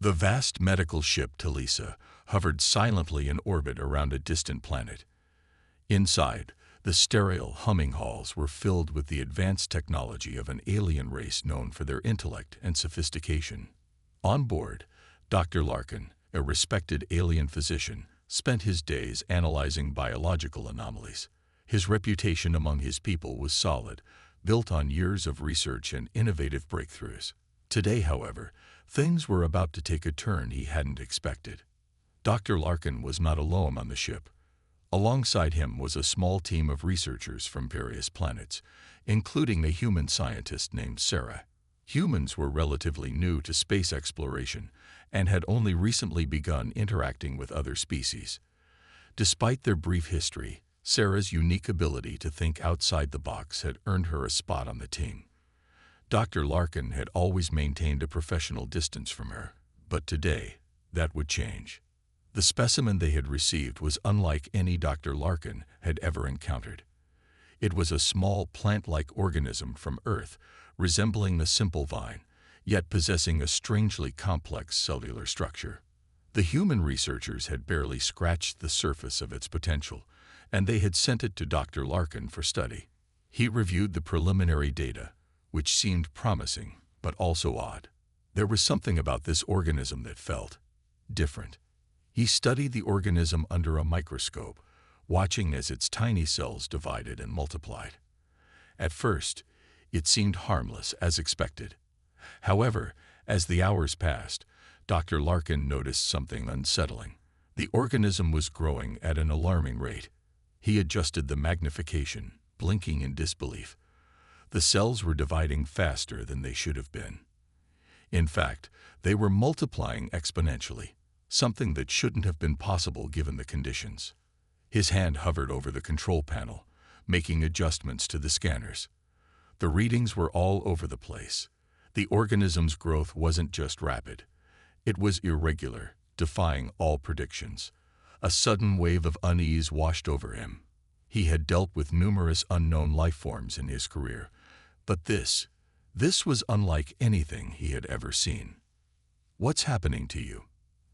The vast medical ship Talisa hovered silently in orbit around a distant planet. Inside, the sterile, humming halls were filled with the advanced technology of an alien race known for their intellect and sophistication. On board, Dr. Larkin, a respected alien physician, spent his days analyzing biological anomalies. His reputation among his people was solid, built on years of research and innovative breakthroughs. Today, however, things were about to take a turn he hadn't expected. Dr. Larkin was not alone on the ship. Alongside him was a small team of researchers from various planets, including a human scientist named Sarah. Humans were relatively new to space exploration and had only recently begun interacting with other species. Despite their brief history, Sarah's unique ability to think outside the box had earned her a spot on the team. Dr. Larkin had always maintained a professional distance from her, but today, that would change. The specimen they had received was unlike any Dr. Larkin had ever encountered. It was a small plant-like organism from Earth, resembling the simple vine, yet possessing a strangely complex cellular structure. The human researchers had barely scratched the surface of its potential, and they had sent it to Dr. Larkin for study. He reviewed the preliminary data, which seemed promising, but also odd. There was something about this organism that felt different. He studied the organism under a microscope, watching as its tiny cells divided and multiplied. At first, it seemed harmless, as expected. However, as the hours passed, Dr. Larkin noticed something unsettling. The organism was growing at an alarming rate. He adjusted the magnification, blinking in disbelief. The cells were dividing faster than they should have been. In fact, they were multiplying exponentially, something that shouldn't have been possible given the conditions. His hand hovered over the control panel, making adjustments to the scanners. The readings were all over the place. The organism's growth wasn't just rapid. It was irregular, defying all predictions. A sudden wave of unease washed over him. He had dealt with numerous unknown life forms in his career, but this was unlike anything he had ever seen. "What's happening to you?"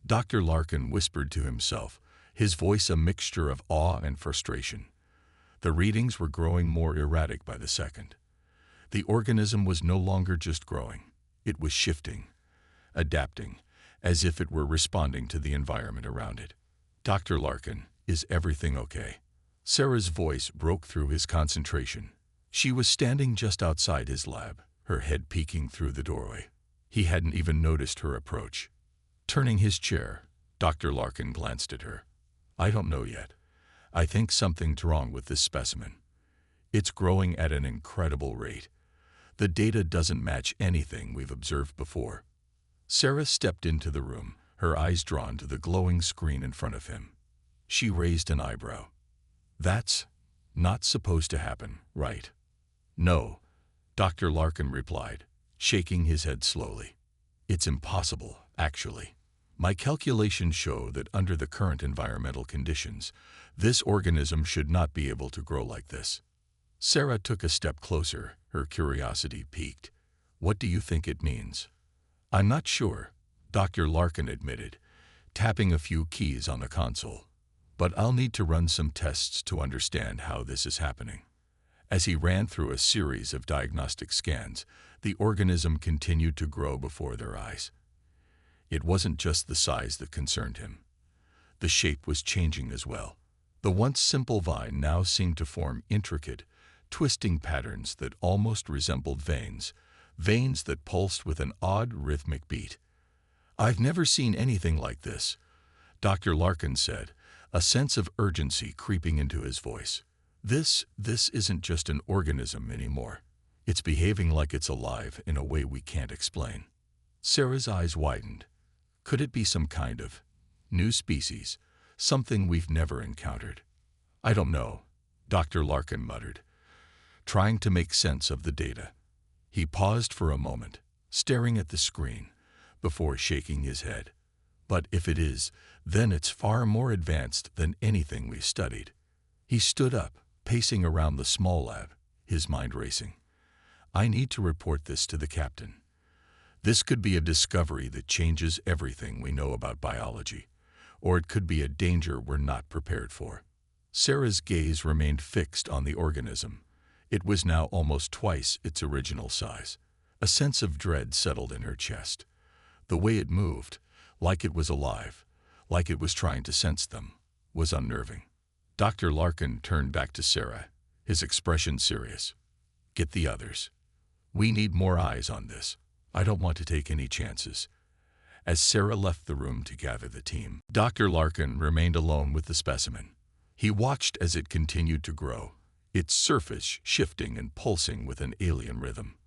Dr. Larkin whispered to himself, his voice a mixture of awe and frustration. The readings were growing more erratic by the second. The organism was no longer just growing. It was shifting, adapting, as if it were responding to the environment around it. "Dr. Larkin, is everything okay?" Sarah's voice broke through his concentration. She was standing just outside his lab, her head peeking through the doorway. He hadn't even noticed her approach. Turning his chair, Dr. Larkin glanced at her. "I don't know yet. I think something's wrong with this specimen. It's growing at an incredible rate. The data doesn't match anything we've observed before." Sarah stepped into the room, her eyes drawn to the glowing screen in front of him. She raised an eyebrow. "That's not supposed to happen, right?" "No," Dr. Larkin replied, shaking his head slowly. "It's impossible, actually. My calculations show that under the current environmental conditions, this organism should not be able to grow like this." Sarah took a step closer, her curiosity piqued. "What do you think it means?" "I'm not sure," Dr. Larkin admitted, tapping a few keys on the console. "But I'll need to run some tests to understand how this is happening." As he ran through a series of diagnostic scans, the organism continued to grow before their eyes. It wasn't just the size that concerned him. The shape was changing as well. The once simple vine now seemed to form intricate, twisting patterns that almost resembled veins that pulsed with an odd rhythmic beat. "I've never seen anything like this," Dr. Larkin said, a sense of urgency creeping into his voice. This isn't just an organism anymore. It's behaving like it's alive in a way we can't explain." Sarah's eyes widened. Could it be some kind of new species, something we've never encountered? "I don't know," Dr. Larkin muttered, trying to make sense of the data. He paused for a moment, staring at the screen, before shaking his head. "But if it is, then it's far more advanced than anything we've studied." He stood up, pacing around the small lab, his mind racing. "I need to report this to the captain." This could be a discovery that changes everything we know about biology, or it could be a danger we're not prepared for. Sarah's gaze remained fixed on the organism. It was now almost twice its original size. A sense of dread settled in her chest. The way it moved, like it was alive, like it was trying to sense them, was unnerving. Dr. Larkin turned back to Sarah, his expression serious. "Get the others. We need more eyes on this. I don't want to take any chances." As Sarah left the room to gather the team, Dr. Larkin remained alone with the specimen. He watched as it continued to grow, its surface shifting and pulsing with an alien rhythm.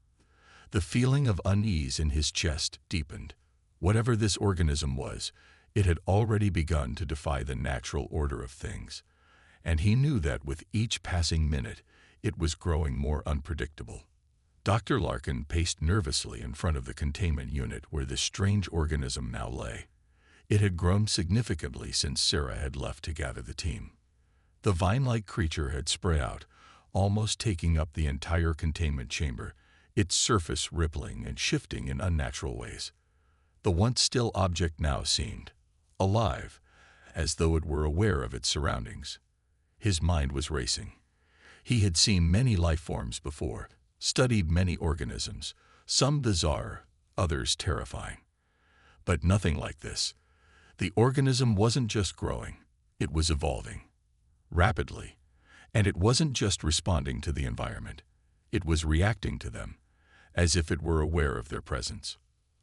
The feeling of unease in his chest deepened. Whatever this organism was, it had already begun to defy the natural order of things, and he knew that with each passing minute, it was growing more unpredictable. Dr. Larkin paced nervously in front of the containment unit where this strange organism now lay. It had grown significantly since Sarah had left to gather the team. The vine-like creature had spread out, almost taking up the entire containment chamber, its surface rippling and shifting in unnatural ways. The once still object now seemed alive, as though it were aware of its surroundings. His mind was racing. He had seen many life forms before, studied many organisms, some bizarre, others terrifying. But nothing like this. The organism wasn't just growing, it was evolving. Rapidly. And it wasn't just responding to the environment. It was reacting to them, as if it were aware of their presence.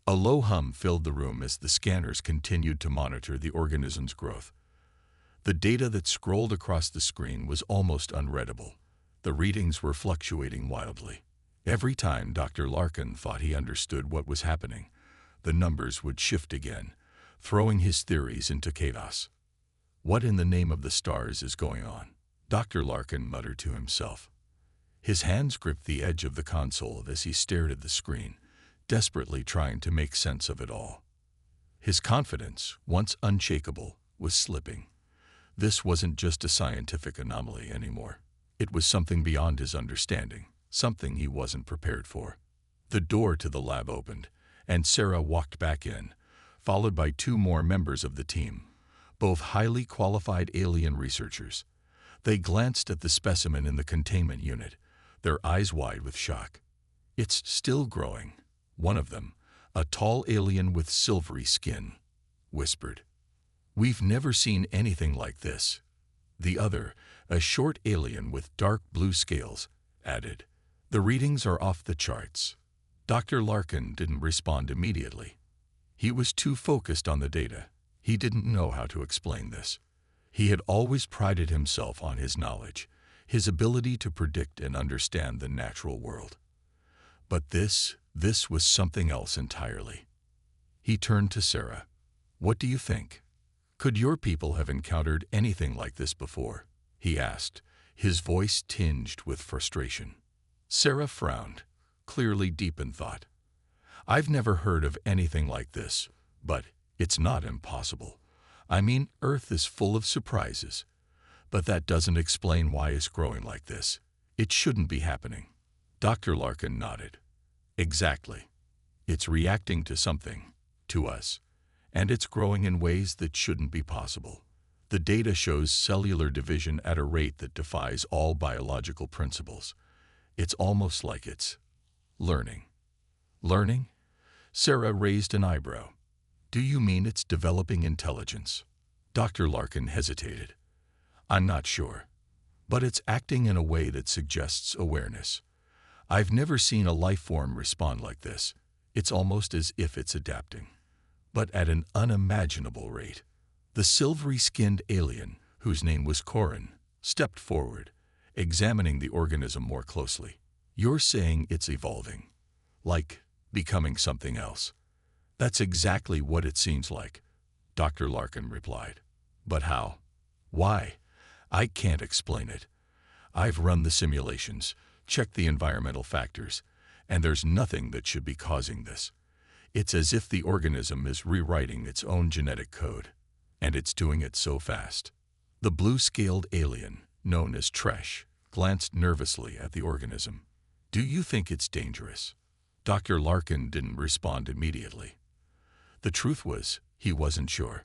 A low hum filled the room as the scanners continued to monitor the organism's growth. The data that scrolled across the screen was almost unreadable. The readings were fluctuating wildly. Every time Dr. Larkin thought he understood what was happening, the numbers would shift again, throwing his theories into chaos. "What in the name of the stars is going on?" Dr. Larkin muttered to himself. His hands gripped the edge of the console as he stared at the screen, desperately trying to make sense of it all. His confidence, once unshakable, was slipping. This wasn't just a scientific anomaly anymore. It was something beyond his understanding, something he wasn't prepared for. The door to the lab opened, and Sarah walked back in, followed by two more members of the team, both highly qualified alien researchers. They glanced at the specimen in the containment unit, their eyes wide with shock. "It's still growing," one of them, a tall alien with silvery skin, whispered. "We've never seen anything like this." The other, a short alien with dark blue scales, added, "The readings are off the charts." Dr. Larkin didn't respond immediately. He was too focused on the data. He didn't know how to explain this. He had always prided himself on his knowledge, his ability to predict and understand the natural world. But this was something else entirely. He turned to Sarah. "What do you think? Could your people have encountered anything like this before?" he asked, his voice tinged with frustration. Sarah frowned, clearly deep in thought. "I've never heard of anything like this, but it's not impossible. I mean, Earth is full of surprises. But that doesn't explain why it's growing like this. It shouldn't be happening." Dr. Larkin nodded. "Exactly. It's reacting to something, to us, and it's growing in ways that shouldn't be possible. The data shows cellular division at a rate that defies all biological principles. It's almost like it's learning." "Learning?" Sarah raised an eyebrow. "Do you mean it's developing intelligence?" Dr. Larkin hesitated. "I'm not sure, but it's acting in a way that suggests awareness. I've never seen a life form respond like this. It's almost as if it's adapting, but at an unimaginable rate." The silvery-skinned alien, whose name was Corin, stepped forward, examining the organism more closely. "You're saying it's evolving, like becoming something else?" "That's exactly what it seems like," Dr. Larkin replied. "But how? Why? I can't explain it. I've run the simulations, checked the environmental factors, and there's nothing that should be causing this. It's as if the organism is rewriting its own genetic code, and it's doing it so fast." The blue-scaled alien, known as Tresh, glanced nervously at the organism. "Do you think it's dangerous?" Dr. Larkin didn't respond immediately. The truth was, he wasn't sure.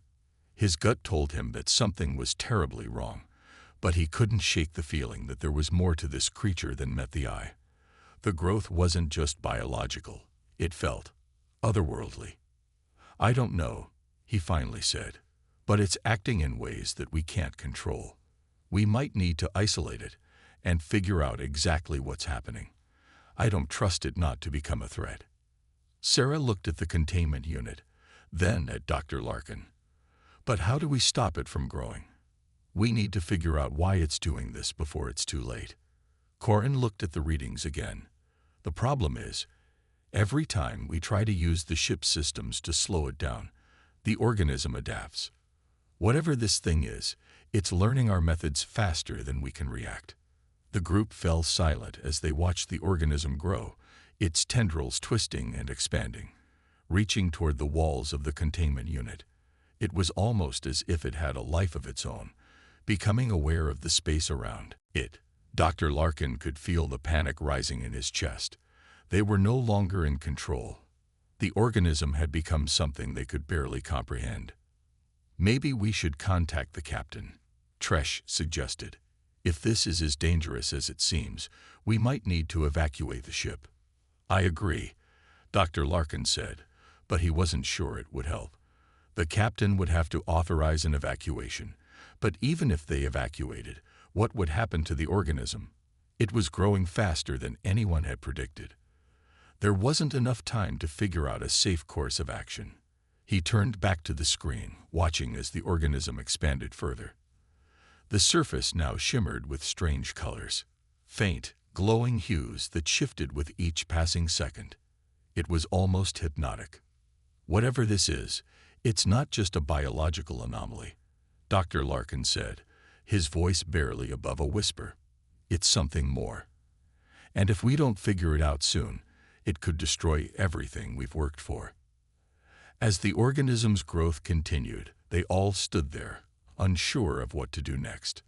His gut told him that something was terribly wrong, but he couldn't shake the feeling that there was more to this creature than met the eye. The growth wasn't just biological, it felt otherworldly. "I don't know," he finally said, "but it's acting in ways that we can't control. We might need to isolate it and figure out exactly what's happening. I don't trust it not to become a threat." Sarah looked at the containment unit, then at Dr. Larkin. "But how do we stop it from growing? We need to figure out why it's doing this before it's too late." Corin looked at the readings again. "The problem is, every time we try to use the ship's systems to slow it down, the organism adapts. Whatever this thing is, it's learning our methods faster than we can react." The group fell silent as they watched the organism grow, its tendrils twisting and expanding, reaching toward the walls of the containment unit. It was almost as if it had a life of its own, becoming aware of the space around it. Dr. Larkin could feel the panic rising in his chest. They were no longer in control. The organism had become something they could barely comprehend. "Maybe we should contact the captain," Tresh suggested. "If this is as dangerous as it seems, we might need to evacuate the ship." "I agree," Dr. Larkin said, but he wasn't sure it would help. The captain would have to authorize an evacuation, but even if they evacuated, what would happen to the organism? It was growing faster than anyone had predicted. There wasn't enough time to figure out a safe course of action. He turned back to the screen, watching as the organism expanded further. The surface now shimmered with strange colors, faint, glowing hues that shifted with each passing second. It was almost hypnotic. "Whatever this is, it's not just a biological anomaly," Dr. Larkin said, his voice barely above a whisper. "It's something more. And if we don't figure it out soon, it could destroy everything we've worked for." As the organism's growth continued, they all stood there, unsure of what to do next.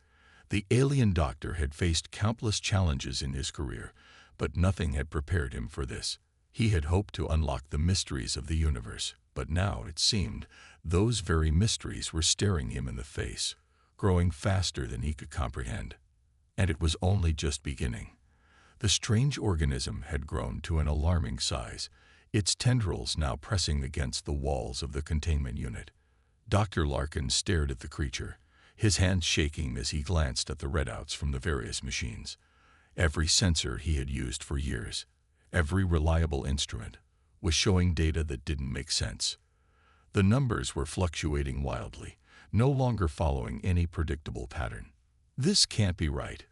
The alien doctor had faced countless challenges in his career, but nothing had prepared him for this. He had hoped to unlock the mysteries of the universe, but now, it seemed, those very mysteries were staring him in the face, growing faster than he could comprehend. And it was only just beginning. The strange organism had grown to an alarming size, its tendrils now pressing against the walls of the containment unit. Dr. Larkin stared at the creature, his hands shaking as he glanced at the readouts from the various machines. Every sensor he had used for years, every reliable instrument, was showing data that didn't make sense. The numbers were fluctuating wildly, no longer following any predictable pattern. "This can't be right,"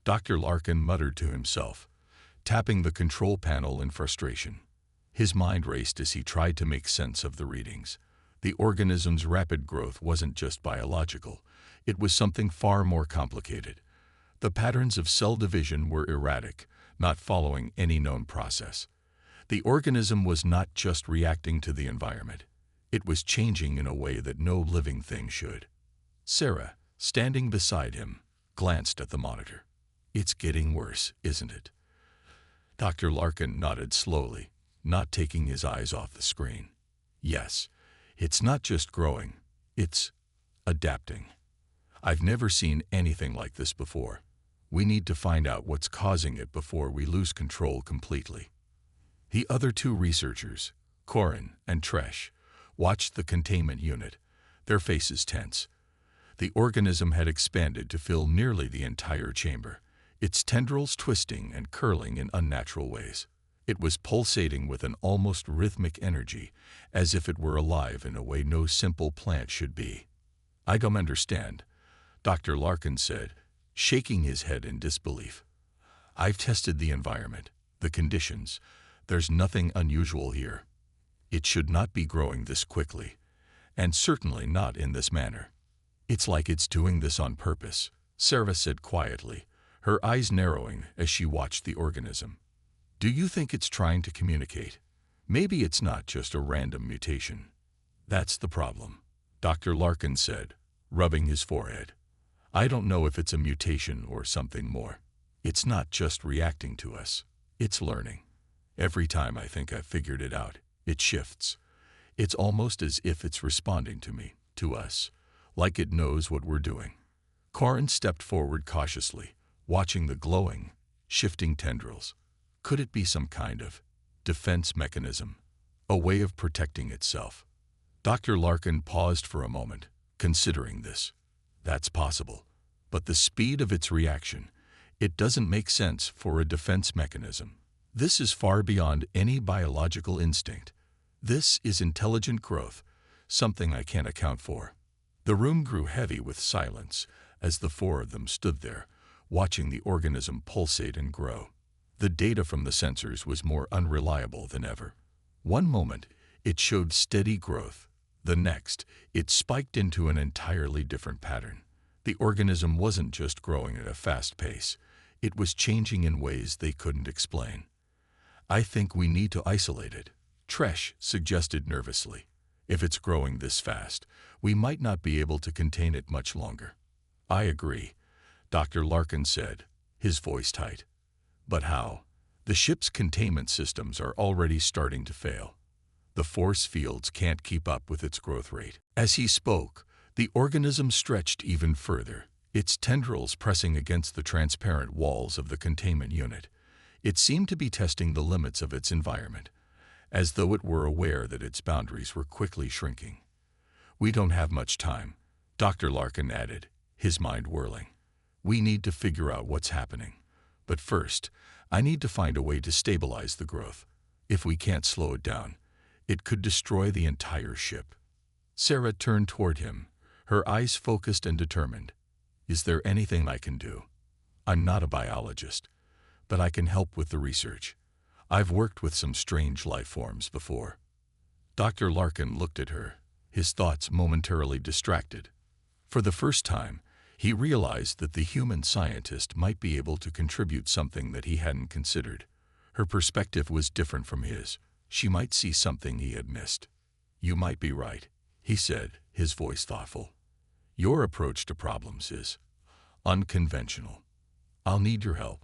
Dr. Larkin muttered to himself, tapping the control panel in frustration. His mind raced as he tried to make sense of the readings. The organism's rapid growth wasn't just biological, it was something far more complicated. The patterns of cell division were erratic, not following any known process. The organism was not just reacting to the environment, it was changing in a way that no living thing should. Sarah, standing beside him, glanced at the monitor. "It's getting worse, isn't it?" Dr. Larkin nodded slowly, not taking his eyes off the screen. "Yes. It's not just growing, it's adapting. I've never seen anything like this before. We need to find out what's causing it before we lose control completely." The other two researchers, Corin and Tresh, watched the containment unit, their faces tense. The organism had expanded to fill nearly the entire chamber, its tendrils twisting and curling in unnatural ways. It was pulsating with an almost rhythmic energy, as if it were alive in a way no simple plant should be. "I don't understand," Dr. Larkin said, shaking his head in disbelief. "I've tested the environment, the conditions. There's nothing unusual here. It should not be growing this quickly, and certainly not in this manner." "It's like it's doing this on purpose," Sarah said quietly, her eyes narrowing as she watched the organism. "Do you think it's trying to communicate? Maybe it's not just a random mutation." "That's the problem," Dr. Larkin said, rubbing his forehead. "I don't know if it's a mutation or something more. It's not just reacting to us, it's learning. Every time I think I've figured it out, it shifts. It's almost as if it's responding to me, to us, like it knows what we're doing. Corin stepped forward cautiously, watching the glowing, shifting tendrils. Could it be some kind of defense mechanism, a way of protecting itself? Dr. Larkin paused for a moment, considering this. That's possible, but the speed of its reaction, it doesn't make sense for a defense mechanism. This is far beyond any biological instinct. This is intelligent growth, something I can't account for. The room grew heavy with silence as the four of them stood there, watching the organism pulsate and grow. The data from the sensors was more unreliable than ever. One moment, it showed steady growth. The next, it spiked into an entirely different pattern. The organism wasn't just growing at a fast pace. It was changing in ways they couldn't explain. I think we need to isolate it, Tresh suggested nervously. If it's growing this fast, we might not be able to contain it much longer. I agree, Dr. Larkin said, his voice tight. But how? The ship's containment systems are already starting to fail. The force fields can't keep up with its growth rate. As he spoke, the organism stretched even further, its tendrils pressing against the transparent walls of the containment unit. It seemed to be testing the limits of its environment, as though it were aware that its boundaries were quickly shrinking. We don't have much time, Dr. Larkin added, his mind whirling. We need to figure out what's happening. But first, I need to find a way to stabilize the growth. If we can't slow it down, it could destroy the entire ship. Sarah turned toward him, her eyes focused and determined. Is there anything I can do? I'm not a biologist, but I can help with the research. I've worked with some strange life forms before. Dr. Larkin looked at her, his thoughts momentarily distracted. For the first time, he realized that the human scientist might be able to contribute something that he hadn't considered. Her perspective was different from his. She might see something he had missed. You might be right, he said, his voice thoughtful. Your approach to problems is unconventional. I'll need your help.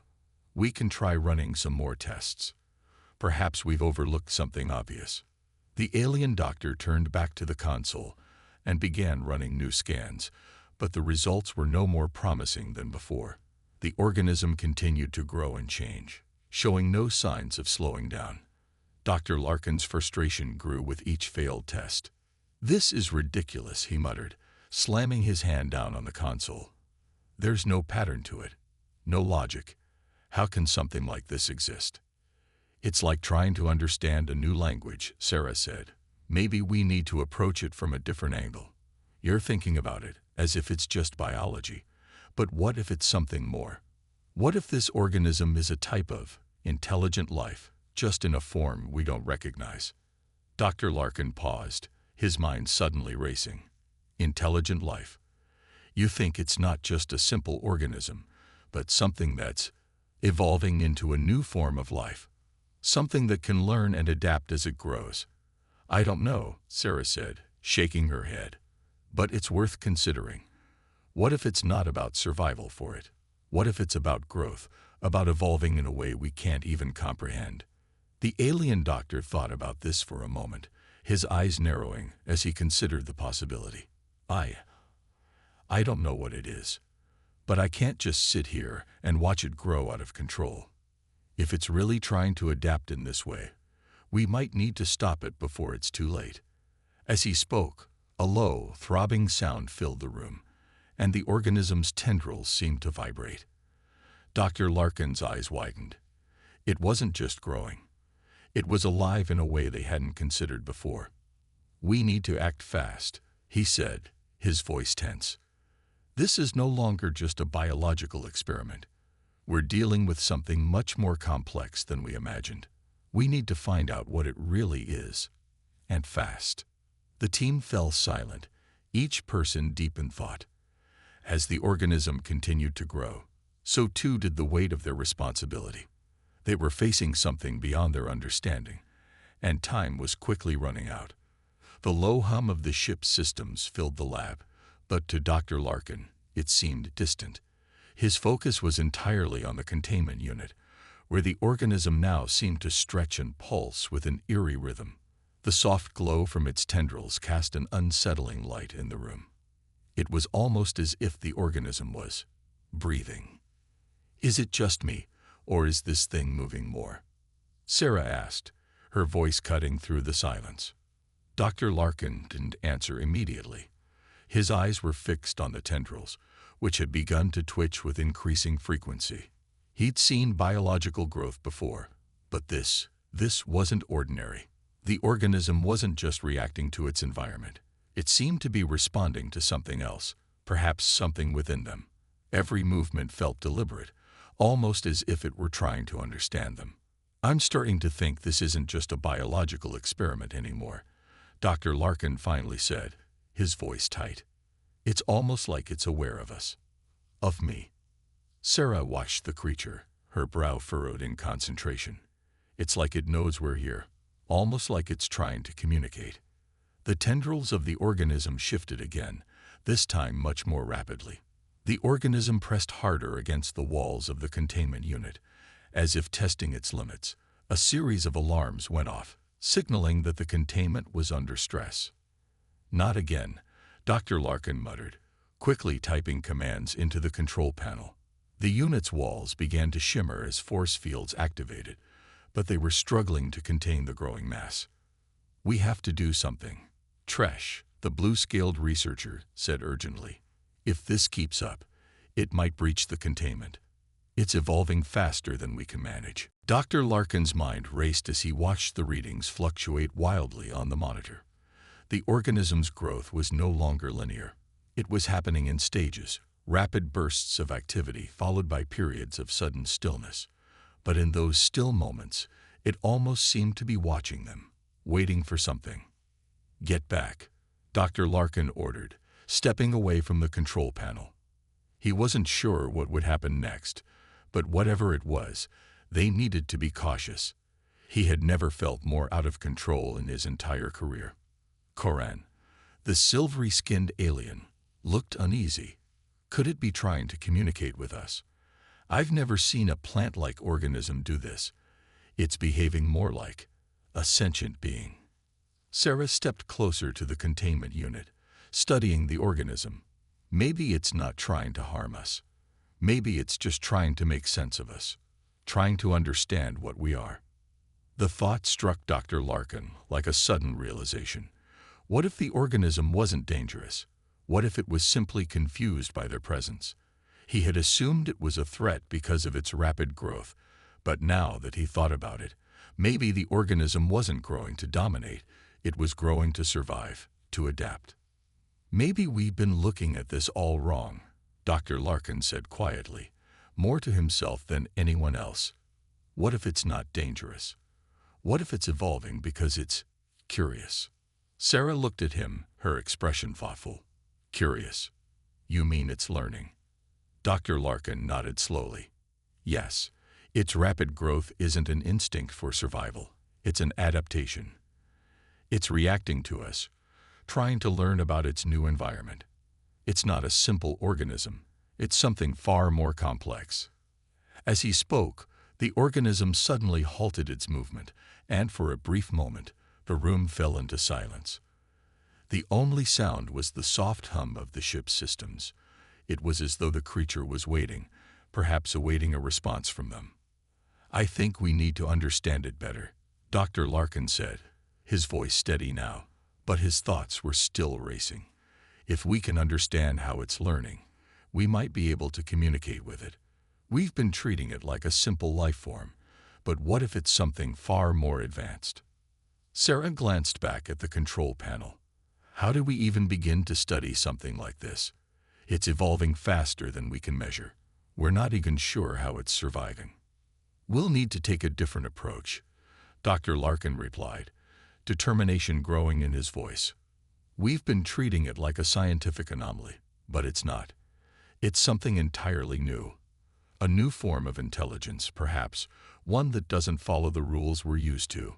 We can try running some more tests. Perhaps we've overlooked something obvious. The alien doctor turned back to the console and began running new scans, but the results were no more promising than before. The organism continued to grow and change, showing no signs of slowing down. Dr. Larkin's frustration grew with each failed test. This is ridiculous, he muttered, slamming his hand down on the console. There's no pattern to it, no logic. How can something like this exist? It's like trying to understand a new language, Sarah said. Maybe we need to approach it from a different angle. You're thinking about it as if it's just biology. But what if it's something more? What if this organism is a type of intelligent life, just in a form we don't recognize? Dr. Larkin paused, his mind suddenly racing. Intelligent life. You think it's not just a simple organism, but something that's evolving into a new form of life. Something that can learn and adapt as it grows. I don't know, Sarah said, shaking her head. But it's worth considering. What if it's not about survival for it? What if it's about growth, about evolving in a way we can't even comprehend? The alien doctor thought about this for a moment, his eyes narrowing as he considered the possibility. I don't know what it is, but I can't just sit here and watch it grow out of control. If it's really trying to adapt in this way, we might need to stop it before it's too late. As he spoke, a low, throbbing sound filled the room, and the organism's tendrils seemed to vibrate. Dr. Larkin's eyes widened. It wasn't just growing. It was alive in a way they hadn't considered before. We need to act fast, he said, his voice tense. This is no longer just a biological experiment. We're dealing with something much more complex than we imagined. We need to find out what it really is, and fast. The team fell silent, each person deep in thought. As the organism continued to grow, so too did the weight of their responsibility. They were facing something beyond their understanding, and time was quickly running out. The low hum of the ship's systems filled the lab, but to Dr. Larkin, it seemed distant. His focus was entirely on the containment unit, where the organism now seemed to stretch and pulse with an eerie rhythm. The soft glow from its tendrils cast an unsettling light in the room. It was almost as if the organism was breathing. "Is it just me, or is this thing moving more?" Sarah asked, her voice cutting through the silence. Dr. Larkin didn't answer immediately. His eyes were fixed on the tendrils, which had begun to twitch with increasing frequency. He'd seen biological growth before, but this wasn't ordinary. The organism wasn't just reacting to its environment. It seemed to be responding to something else, perhaps something within them. Every movement felt deliberate, almost as if it were trying to understand them. "I'm starting to think this isn't just a biological experiment anymore," Dr. Larkin finally said, his voice tight. "It's almost like it's aware of us. Of me." Sarah watched the creature, her brow furrowed in concentration. "It's like it knows we're here, almost like it's trying to communicate." The tendrils of the organism shifted again, this time much more rapidly. The organism pressed harder against the walls of the containment unit, as if testing its limits. A series of alarms went off, signaling that the containment was under stress. "Not again," Dr. Larkin muttered, quickly typing commands into the control panel. The unit's walls began to shimmer as force fields activated, but they were struggling to contain the growing mass. "We have to do something," Tresh, the blue-scaled researcher, said urgently. "If this keeps up, it might breach the containment. It's evolving faster than we can manage." Dr. Larkin's mind raced as he watched the readings fluctuate wildly on the monitor. The organism's growth was no longer linear. It was happening in stages, rapid bursts of activity followed by periods of sudden stillness. But in those still moments, it almost seemed to be watching them, waiting for something. "Get back," Dr. Larkin ordered, stepping away from the control panel. He wasn't sure what would happen next, but whatever it was, they needed to be cautious. He had never felt more out of control in his entire career. Koran, the silvery-skinned alien, looked uneasy. Could it be trying to communicate with us? "I've never seen a plant-like organism do this. It's behaving more like a sentient being." Sarah stepped closer to the containment unit, studying the organism. "Maybe it's not trying to harm us. Maybe it's just trying to make sense of us, trying to understand what we are." The thought struck Dr. Larkin like a sudden realization. What if the organism wasn't dangerous? What if it was simply confused by their presence? He had assumed it was a threat because of its rapid growth, but now that he thought about it, maybe the organism wasn't growing to dominate, it was growing to survive, to adapt. "Maybe we've been looking at this all wrong," Dr. Larkin said quietly, more to himself than anyone else. "What if it's not dangerous? What if it's evolving because it's curious?" Sarah looked at him, her expression thoughtful. "Curious? You mean it's learning?" Dr. Larkin nodded slowly. "Yes, its rapid growth isn't an instinct for survival. It's an adaptation. It's reacting to us, trying to learn about its new environment. It's not a simple organism. It's something far more complex." As he spoke, the organism suddenly halted its movement, and for a brief moment, the room fell into silence. The only sound was the soft hum of the ship's systems. It was as though the creature was waiting, perhaps awaiting a response from them. "I think we need to understand it better," Dr. Larkin said, his voice steady now, but his thoughts were still racing. "If we can understand how it's learning, we might be able to communicate with it. We've been treating it like a simple life form, but what if it's something far more advanced?" Sarah glanced back at the control panel. How do we even begin to study something like this? It's evolving faster than we can measure. We're not even sure how it's surviving. "We'll need to take a different approach," Dr. Larkin replied, determination growing in his voice. "We've been treating it like a scientific anomaly, but it's not. It's something entirely new. A new form of intelligence, perhaps, one that doesn't follow the rules we're used to.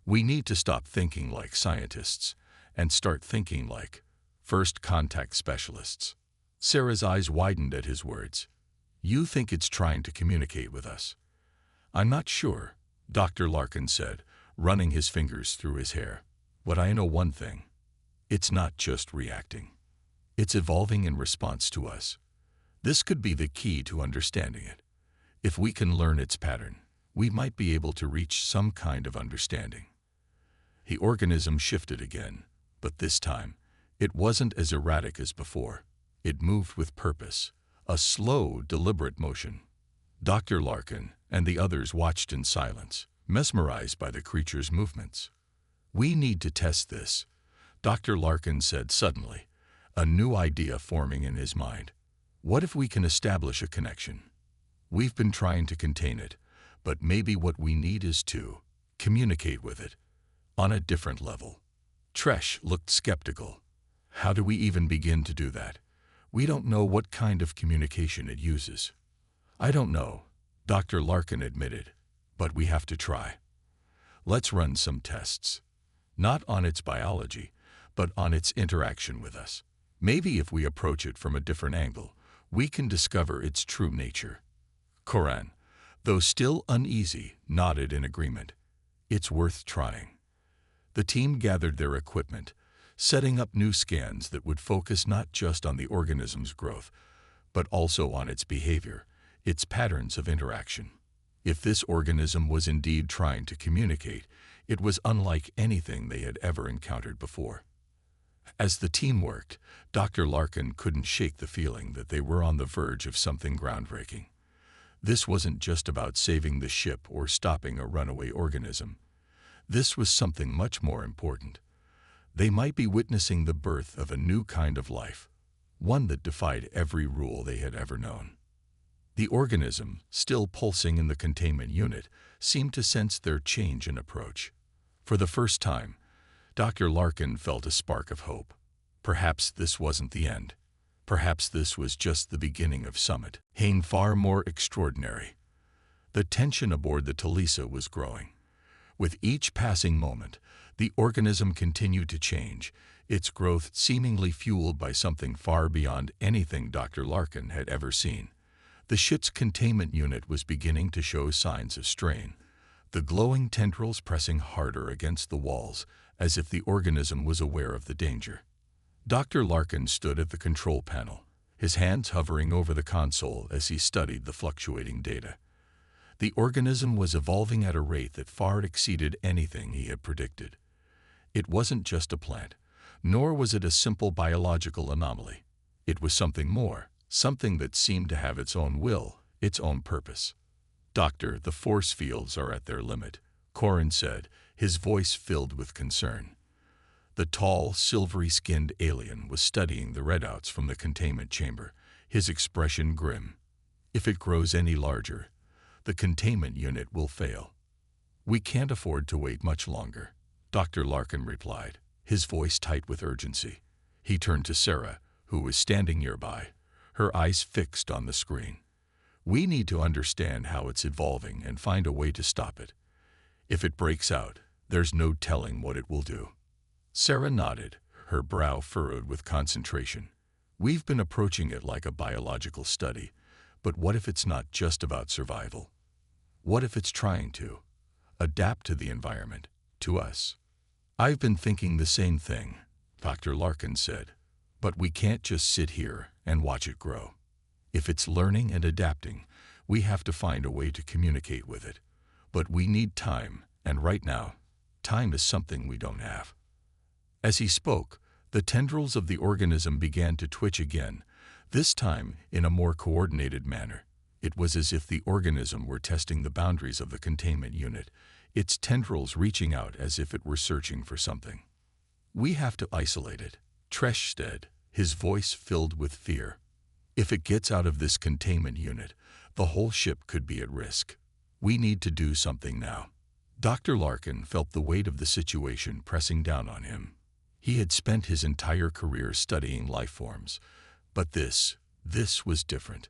We need to stop thinking like scientists and start thinking like first contact specialists." Sarah's eyes widened at his words. "You think it's trying to communicate with us?" I'm not sure, Dr. Larkin said, running his fingers through his hair. But I know one thing. It's not just reacting. It's evolving in response to us. This could be the key to understanding it. If we can learn its pattern, we might be able to reach some kind of understanding. The organism shifted again, but this time, it wasn't as erratic as before. It moved with purpose, a slow, deliberate motion. Dr. Larkin and the others watched in silence, mesmerized by the creature's movements. We need to test this, Dr. Larkin said suddenly, a new idea forming in his mind. What if we can establish a connection? We've been trying to contain it, but maybe what we need is to communicate with it on a different level. Tresh looked skeptical. How do we even begin to do that? We don't know what kind of communication it uses. I don't know, Dr. Larkin admitted, but we have to try. Let's run some tests. Not on its biology, but on its interaction with us. Maybe if we approach it from a different angle, we can discover its true nature. Koran, though still uneasy, nodded in agreement. It's worth trying. The team gathered their equipment, setting up new scans that would focus not just on the organism's growth, but also on its behavior, its patterns of interaction. If this organism was indeed trying to communicate, it was unlike anything they had ever encountered before. As the team worked, Dr. Larkin couldn't shake the feeling that they were on the verge of something groundbreaking. This wasn't just about saving the ship or stopping a runaway organism. This was something much more important. They might be witnessing the birth of a new kind of life, one that defied every rule they had ever known. The organism, still pulsing in the containment unit, seemed to sense their change in approach. For the first time, Dr. Larkin felt a spark of hope. Perhaps this wasn't the end. Perhaps this was just the beginning of something far more extraordinary. The tension aboard the Talisa was growing. With each passing moment, the organism continued to change, its growth seemingly fueled by something far beyond anything Dr. Larkin had ever seen. The ship's containment unit was beginning to show signs of strain, the glowing tendrils pressing harder against the walls, as if the organism was aware of the danger. Dr. Larkin stood at the control panel, his hands hovering over the console as he studied the fluctuating data. The organism was evolving at a rate that far exceeded anything he had predicted. It wasn't just a plant, nor was it a simple biological anomaly. It was something more, something that seemed to have its own will, its own purpose. Doctor, the force fields are at their limit, Koran said, his voice filled with concern. The tall, silvery-skinned alien was studying the readouts from the containment chamber, his expression grim. If it grows any larger, the containment unit will fail. We can't afford to wait much longer, Dr. Larkin replied, his voice tight with urgency. He turned to Sarah, who was standing nearby, her eyes fixed on the screen. We need to understand how it's evolving and find a way to stop it. If it breaks out, there's no telling what it will do. Sarah nodded, her brow furrowed with concentration. We've been approaching it like a biological study, but what if it's not just about survival? What if it's trying to adapt to the environment, to us? I've been thinking the same thing, Dr. Larkin said, but we can't just sit here and watch it grow. If it's learning and adapting, we have to find a way to communicate with it. But we need time, and right now, time is something we don't have. As he spoke, the tendrils of the organism began to twitch again, this time in a more coordinated manner. It was as if the organism were testing the boundaries of the containment unit, its tendrils reaching out as if it were searching for something. We have to isolate it, Tresh said, his voice filled with fear. If it gets out of this containment unit, the whole ship could be at risk. We need to do something now. Dr. Larkin felt the weight of the situation pressing down on him. He had spent his entire career studying life forms, but this was different.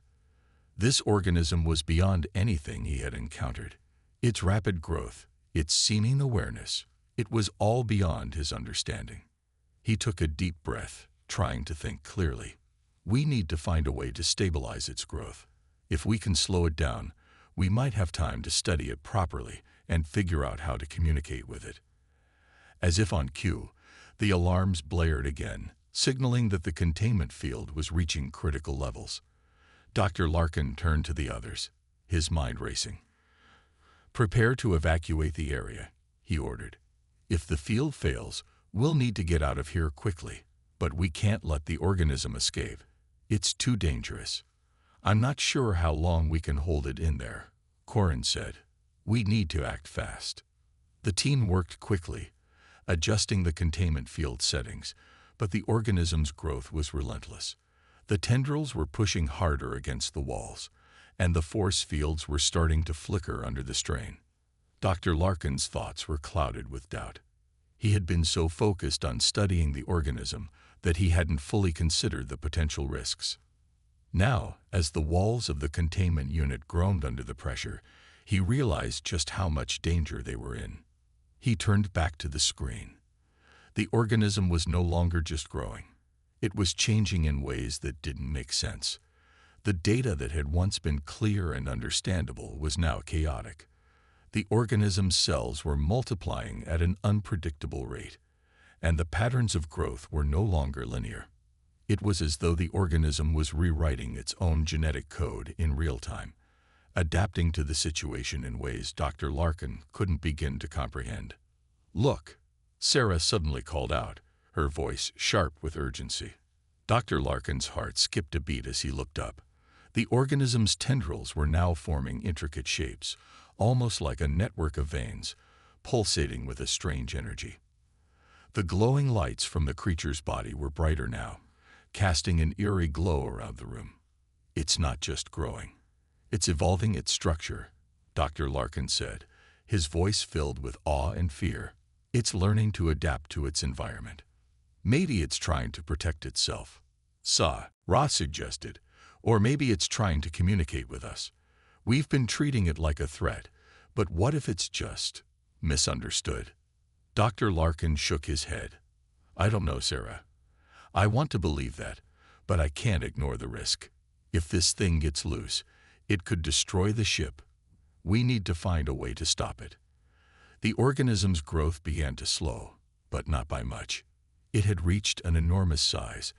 This organism was beyond anything he had encountered. Its rapid growth, its seeming awareness, it was all beyond his understanding. He took a deep breath, trying to think clearly. We need to find a way to stabilize its growth. If we can slow it down, We might have time to study it properly and figure out how to communicate with it. As if on cue, the alarms blared again, signaling that the containment field was reaching critical levels. Dr. Larkin turned to the others, his mind racing. "Prepare to evacuate the area," he ordered. "If the field fails, we'll need to get out of here quickly, but we can't let the organism escape. It's too dangerous." "I'm not sure how long we can hold it in there," Corin said. "We need to act fast." The team worked quickly, adjusting the containment field settings, but the organism's growth was relentless. The tendrils were pushing harder against the walls, and the force fields were starting to flicker under the strain. Dr. Larkin's thoughts were clouded with doubt. He had been so focused on studying the organism that he hadn't fully considered the potential risks. Now, as the walls of the containment unit groaned under the pressure, he realized just how much danger they were in. He turned back to the screen. The organism was no longer just growing. It was changing in ways that didn't make sense. The data that had once been clear and understandable was now chaotic. The organism's cells were multiplying at an unpredictable rate, and the patterns of growth were no longer linear. It was as though the organism was rewriting its own genetic code in real time, adapting to the situation in ways Dr. Larkin couldn't begin to comprehend. "Look," Sarah suddenly called out, her voice sharp with urgency. Dr. Larkin's heart skipped a beat as he looked up. The organism's tendrils were now forming intricate shapes, almost like a network of veins, pulsating with a strange energy. The glowing lights from the creature's body were brighter now, casting an eerie glow around the room. "It's not just growing. It's evolving its structure," Dr. Larkin said, his voice filled with awe and fear. "It's learning to adapt to its environment. Maybe it's trying to protect itself." Ross suggested. "Or maybe it's trying to communicate with us. We've been treating it like a threat, but what if it's just misunderstood?" Dr. Larkin shook his head. "I don't know, Sarah. I want to believe that, but I can't ignore the risk. If this thing gets loose, it could destroy the ship. We need to find a way to stop it." The organism's growth began to slow, but not by much. It had reached an enormous size,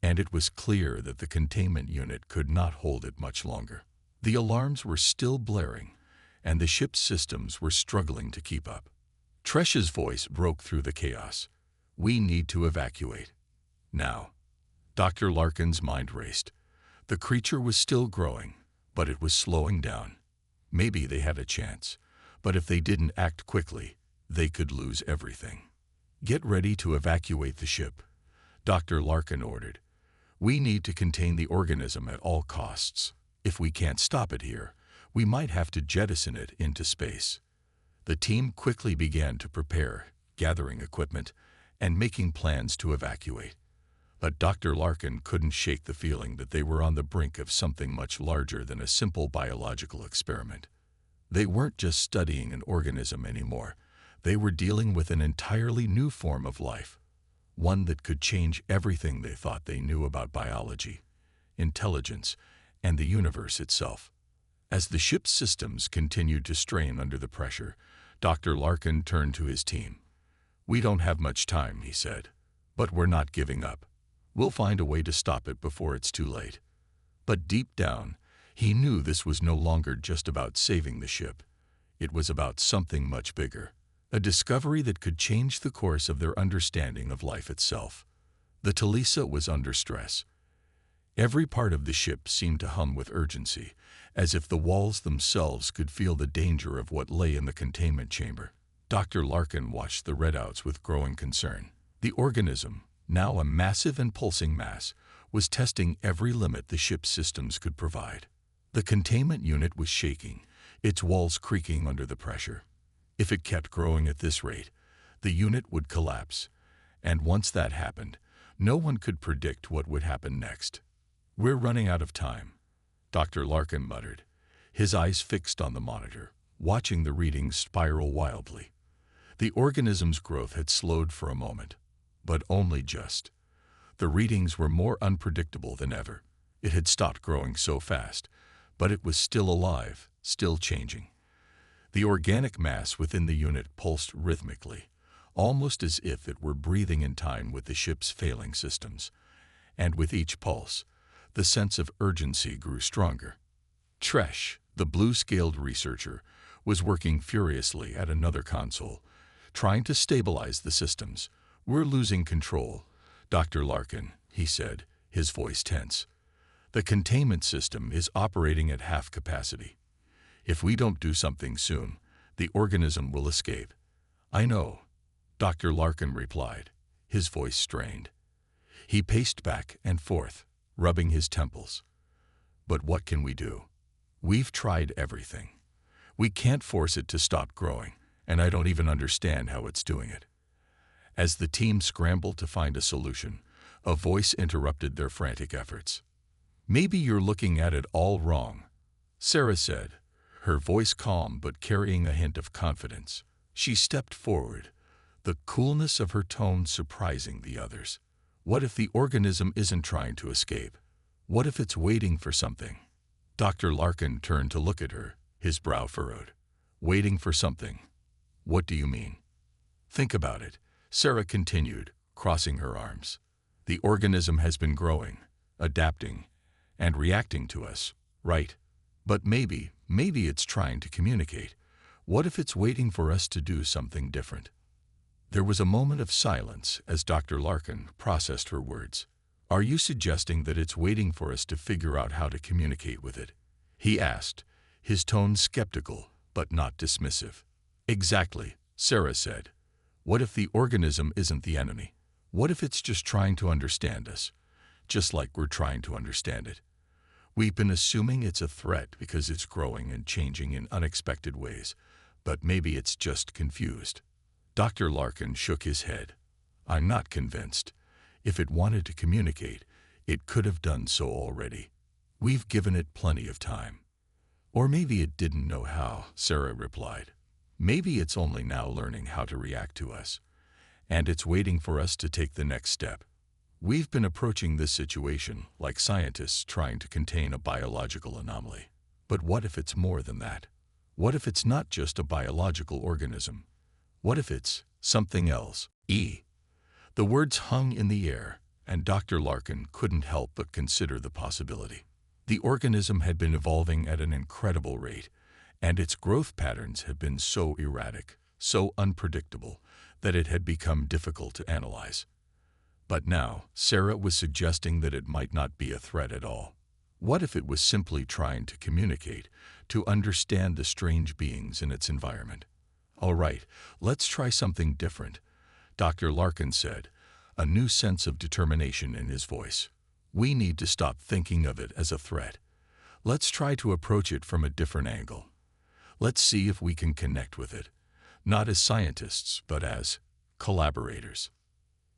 and it was clear that the containment unit could not hold it much longer. The alarms were still blaring, and the ship's systems were struggling to keep up. Tresh's voice broke through the chaos. "We need to evacuate. Now." Dr. Larkin's mind raced. The creature was still growing, but it was slowing down. Maybe they had a chance, but if they didn't act quickly, they could lose everything. "Get ready to evacuate the ship," Dr. Larkin ordered. "We need to contain the organism at all costs. If we can't stop it here, we might have to jettison it into space." The team quickly began to prepare, gathering equipment, and making plans to evacuate. But Dr. Larkin couldn't shake the feeling that they were on the brink of something much larger than a simple biological experiment. They weren't just studying an organism anymore. They were dealing with an entirely new form of life, one that could change everything they thought they knew about biology, intelligence, and the universe itself. As the ship's systems continued to strain under the pressure, Dr. Larkin turned to his team. "We don't have much time," he said, "but we're not giving up. We'll find a way to stop it before it's too late." But deep down, he knew this was no longer just about saving the ship. It was about something much bigger, a discovery that could change the course of their understanding of life itself. The Talisa was under stress. Every part of the ship seemed to hum with urgency, as if the walls themselves could feel the danger of what lay in the containment chamber. Dr. Larkin watched the readouts with growing concern. The organism, now a massive and pulsing mass, was testing every limit the ship's systems could provide. The containment unit was shaking, its walls creaking under the pressure. If it kept growing at this rate, the unit would collapse, and once that happened, no one could predict what would happen next. "We're running out of time," Dr. Larkin muttered, his eyes fixed on the monitor, watching the readings spiral wildly. The organism's growth had slowed for a moment, but only just. The readings were more unpredictable than ever. It had stopped growing so fast, but it was still alive, still changing. The organic mass within the unit pulsed rhythmically, almost as if it were breathing in time with the ship's failing systems. And with each pulse, the sense of urgency grew stronger. Tresh, the blue-scaled researcher, was working furiously at another console, trying to stabilize the systems. "We're losing control, Dr. Larkin," he said, his voice tense. "The containment system is operating at half capacity. If we don't do something soon, the organism will escape." "I know," Dr. Larkin replied, his voice strained. He paced back and forth, rubbing his temples. "But what can we do? We've tried everything. We can't force it to stop growing, and I don't even understand how it's doing it." As the team scrambled to find a solution, a voice interrupted their frantic efforts. "Maybe you're looking at it all wrong," Sarah said, her voice calm but carrying a hint of confidence. She stepped forward, the coolness of her tone surprising the others. "What if the organism isn't trying to escape? What if it's waiting for something?" Dr. Larkin turned to look at her, his brow furrowed. "Waiting for something? What do you mean?" "Think about it," Sarah continued, crossing her arms. "The organism has been growing, adapting, and reacting to us, right? But maybe it's trying to communicate. What if it's waiting for us to do something different?" There was a moment of silence as Dr. Larkin processed her words. "Are you suggesting that it's waiting for us to figure out how to communicate with it?" he asked, his tone skeptical but not dismissive. "Exactly," Sarah said. "What if the organism isn't the enemy? What if it's just trying to understand us, just like we're trying to understand it? We've been assuming it's a threat because it's growing and changing in unexpected ways, but maybe it's just confused." Dr. Larkin shook his head. "I'm not convinced. If it wanted to communicate, it could have done so already. We've given it plenty of time." "Or maybe it didn't know how," Sarah replied. "Maybe it's only now learning how to react to us, and it's waiting for us to take the next step. We've been approaching this situation like scientists trying to contain a biological anomaly. But what if it's more than that? What if it's not just a biological organism? What if it's something else?" The words hung in the air, and Dr. Larkin couldn't help but consider the possibility. The organism had been evolving at an incredible rate, and its growth patterns had been so erratic, so unpredictable, that it had become difficult to analyze. But now, Sarah was suggesting that it might not be a threat at all. What if it was simply trying to communicate, to understand the strange beings in its environment? "All right, let's try something different," Dr. Larkin said, a new sense of determination in his voice. "We need to stop thinking of it as a threat. Let's try to approach it from a different angle. Let's see if we can connect with it, not as scientists, but as collaborators."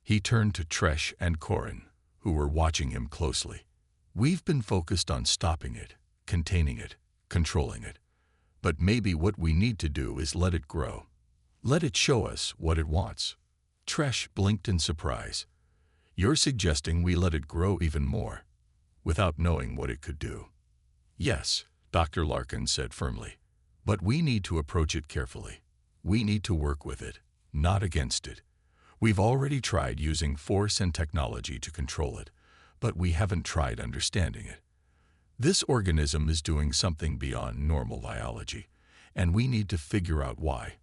He turned to Tresh and Corin, who were watching him closely. "We've been focused on stopping it, containing it, controlling it. But maybe what we need to do is let it grow. Let it show us what it wants." Tresh blinked in surprise. "You're suggesting we let it grow even more, without knowing what it could do?" "Yes," Dr. Larkin said firmly. "But we need to approach it carefully. We need to work with it, not against it. We've already tried using force and technology to control it, but we haven't tried understanding it. This organism is doing something beyond normal biology, and we need to figure out why.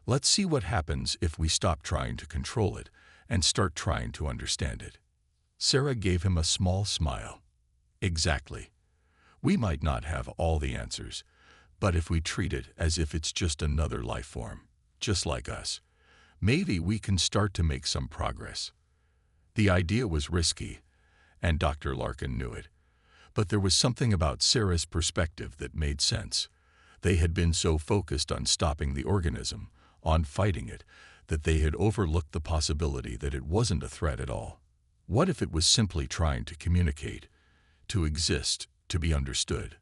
Let's see what happens if we stop trying to control it and start trying to understand it." Sarah gave him a small smile. "Exactly. We might not have all the answers, but if we treat it as if it's just another life form, just like us, maybe we can start to make some progress." The idea was risky, and Dr. Larkin knew it. But there was something about Sarah's perspective that made sense. They had been so focused on stopping the organism, on fighting it, that they had overlooked the possibility that it wasn't a threat at all. What if it was simply trying to communicate, to exist, to be understood?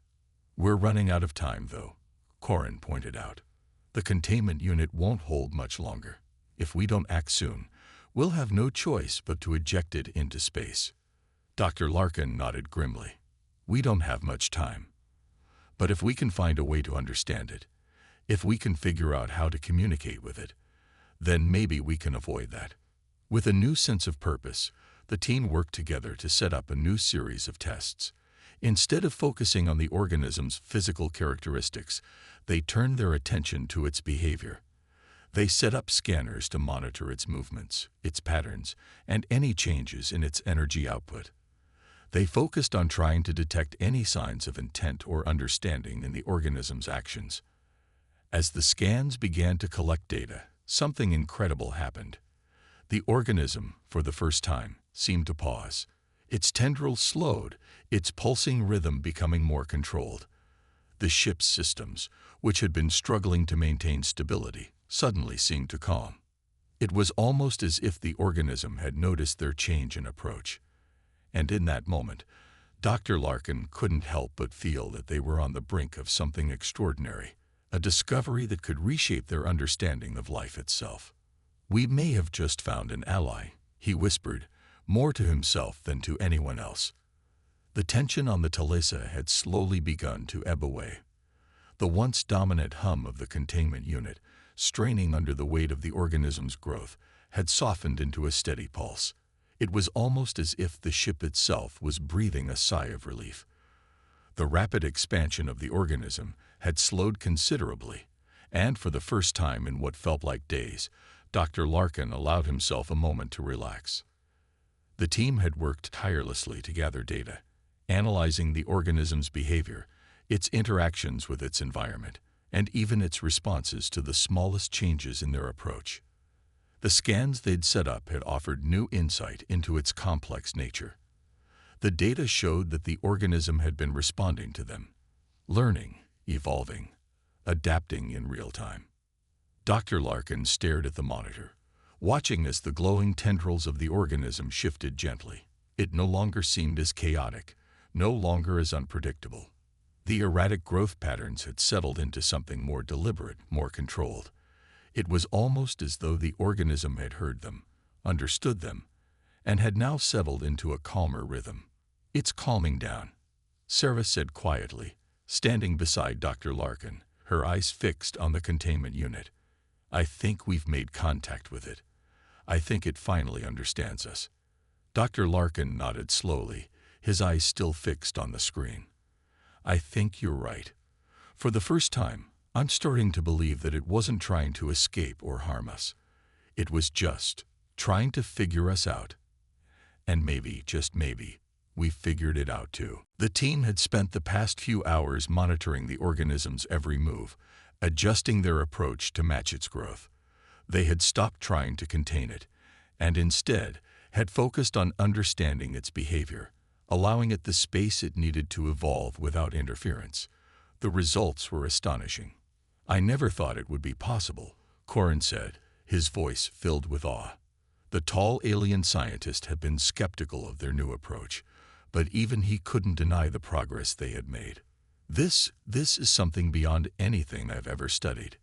"We're running out of time, though," Corin pointed out. "The containment unit won't hold much longer. If we don't act soon, we'll have no choice but to eject it into space." Dr. Larkin nodded grimly. "We don't have much time." But if we can find a way to understand it, if we can figure out how to communicate with it, then maybe we can avoid that. With a new sense of purpose, the team worked together to set up a new series of tests. Instead of focusing on the organism's physical characteristics, they turned their attention to its behavior. They set up scanners to monitor its movements, its patterns, and any changes in its energy output. They focused on trying to detect any signs of intent or understanding in the organism's actions. As the scans began to collect data, something incredible happened. The organism, for the first time, seemed to pause. Its tendrils slowed, its pulsing rhythm becoming more controlled. The ship's systems, which had been struggling to maintain stability, suddenly seemed to calm. It was almost as if the organism had noticed their change in approach. And in that moment, Dr. Larkin couldn't help but feel that they were on the brink of something extraordinary, a discovery that could reshape their understanding of life itself. "We may have just found an ally," he whispered, more to himself than to anyone else. The tension on the Talisa had slowly begun to ebb away. The once dominant hum of the containment unit, straining under the weight of the organism's growth, had softened into a steady pulse. It was almost as if the ship itself was breathing a sigh of relief. The rapid expansion of the organism had slowed considerably, and for the first time in what felt like days, Dr. Larkin allowed himself a moment to relax. The team had worked tirelessly to gather data, analyzing the organism's behavior, its interactions with its environment, and even its responses to the smallest changes in their approach. The scans they'd set up had offered new insight into its complex nature. The data showed that the organism had been responding to them, learning, evolving, adapting in real time. Dr. Larkin stared at the monitor, watching as the glowing tendrils of the organism shifted gently. It no longer seemed as chaotic, no longer as unpredictable. The erratic growth patterns had settled into something more deliberate, more controlled. It was almost as though the organism had heard them, understood them, and had now settled into a calmer rhythm. "It's calming down," Sarah said quietly, standing beside Dr. Larkin, her eyes fixed on the containment unit. "I think we've made contact with it. I think it finally understands us." Dr. Larkin nodded slowly, his eyes still fixed on the screen. "I think you're right. For the first time, I'm starting to believe that it wasn't trying to escape or harm us. It was just trying to figure us out. And maybe, just maybe, we figured it out too." The team had spent the past few hours monitoring the organism's every move, adjusting their approach to match its growth. They had stopped trying to contain it, and instead had focused on understanding its behavior, allowing it the space it needed to evolve without interference. The results were astonishing. "I never thought it would be possible," Corin said, his voice filled with awe. The tall alien scientist had been skeptical of their new approach, but even he couldn't deny the progress they had made. This is something beyond anything I've ever studied.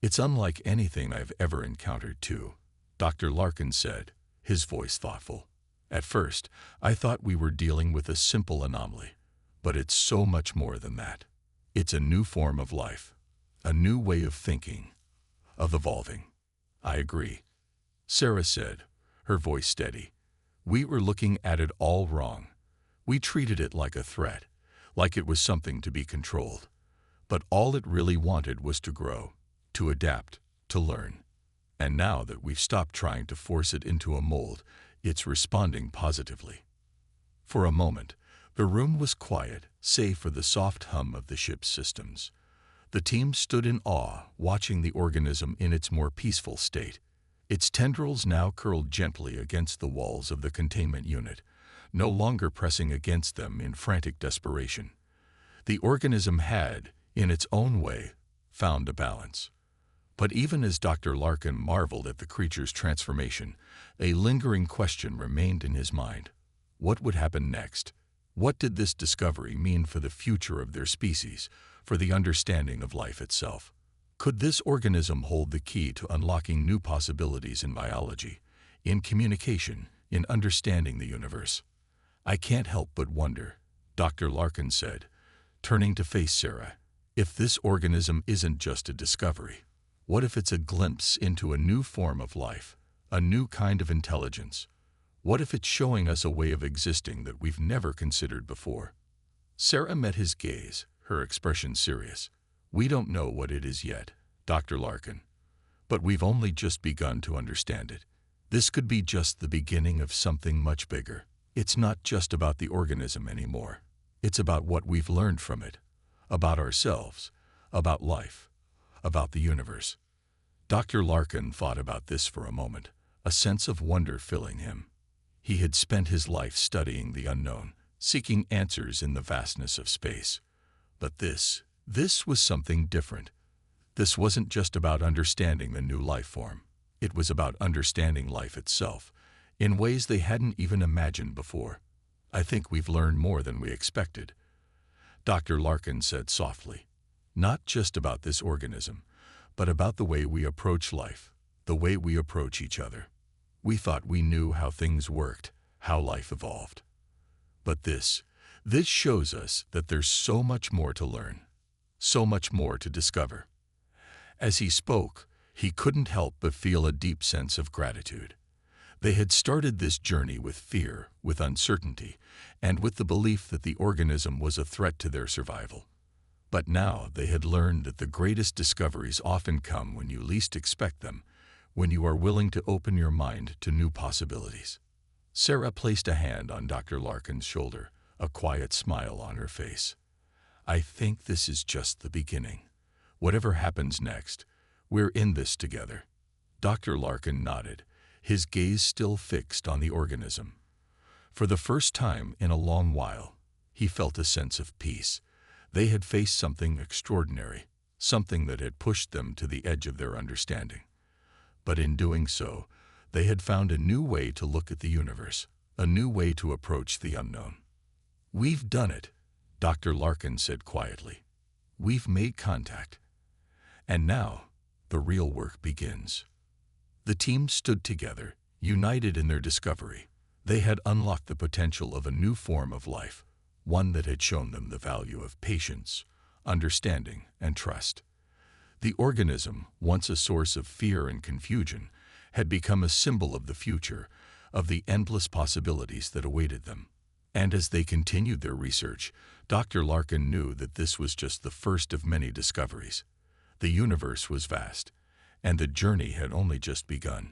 It's unlike anything I've ever encountered too," Dr. Larkin said, his voice thoughtful. "At first, I thought we were dealing with a simple anomaly, but it's so much more than that. It's a new form of life, a new way of thinking, of evolving." "I agree," Sarah said, her voice steady. "We were looking at it all wrong. We treated it like a threat, like it was something to be controlled. But all it really wanted was to grow, to adapt, to learn. And now that we've stopped trying to force it into a mold, it's responding positively." For a moment, the room was quiet, save for the soft hum of the ship's systems. The team stood in awe, watching the organism in its more peaceful state. Its tendrils now curled gently against the walls of the containment unit, no longer pressing against them in frantic desperation. The organism had, in its own way, found a balance. But even as Dr. Larkin marveled at the creature's transformation, a lingering question remained in his mind. What would happen next? What did this discovery mean for the future of their species, for the understanding of life itself? Could this organism hold the key to unlocking new possibilities in biology, in communication, in understanding the universe? "I can't help but wonder," Dr. Larkin said, turning to face Sarah. If this organism isn't just a discovery, what if it's a glimpse into a new form of life, a new kind of intelligence? What if it's showing us a way of existing that we've never considered before? Sarah met his gaze, her expression serious. We don't know what it is yet, Dr. Larkin, but we've only just begun to understand it. This could be just the beginning of something much bigger. It's not just about the organism anymore. It's about what we've learned from it, about ourselves, about life, about the universe. Dr. Larkin thought about this for a moment, a sense of wonder filling him. He had spent his life studying the unknown, seeking answers in the vastness of space. But this was something different. This wasn't just about understanding the new life form. It was about understanding life itself, in ways they hadn't even imagined before. I think we've learned more than we expected, Dr. Larkin said softly. Not just about this organism, but about the way we approach life, the way we approach each other. We thought we knew how things worked, how life evolved. But this shows us that there's so much more to learn, so much more to discover. As he spoke, he couldn't help but feel a deep sense of gratitude. They had started this journey with fear, with uncertainty, and with the belief that the organism was a threat to their survival. But now they had learned that the greatest discoveries often come when you least expect them, when you are willing to open your mind to new possibilities. Sarah placed a hand on Dr. Larkin's shoulder, a quiet smile on her face. I think this is just the beginning. Whatever happens next, we're in this together. Dr. Larkin nodded, his gaze still fixed on the organism. For the first time in a long while, he felt a sense of peace. They had faced something extraordinary, something that had pushed them to the edge of their understanding. But in doing so, they had found a new way to look at the universe, a new way to approach the unknown. We've done it, Dr. Larkin said quietly. We've made contact. And now, the real work begins. The team stood together, united in their discovery. They had unlocked the potential of a new form of life, one that had shown them the value of patience, understanding, and trust. The organism, once a source of fear and confusion, had become a symbol of the future, of the endless possibilities that awaited them. And as they continued their research, Dr. Larkin knew that this was just the first of many discoveries. The universe was vast, and the journey had only just begun.